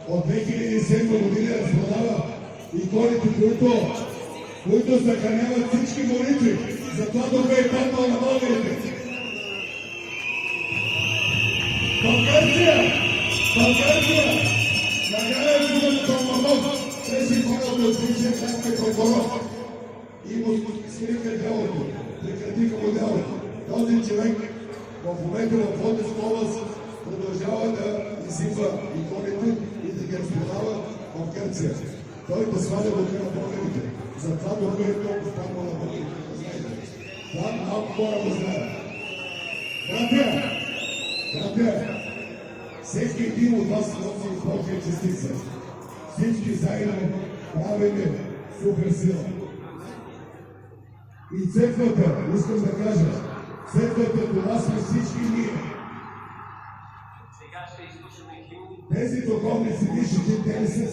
от 2007 година разпродава иконите, които съхраняват всички молитви. Затова духа е паднал на българите. В Гърция, накрая чудът Томамов беше ходил до бившия градски прокурор и му скриха делото, прекратиха му делото. Този човек в момента в Пловдивска област продължава да иззимва иконите и да ги разпродава в Гърция. Той да сваля духа на българите. Затова духа е толкова паднал на българите. Това малко хора го знаят. Братя, всеки един от вас носи Божия частица. Всички заедно правиме супер сила. И църквата, искам да кажа, църквата това сме всички ние. Тези духовници, виждате, те не са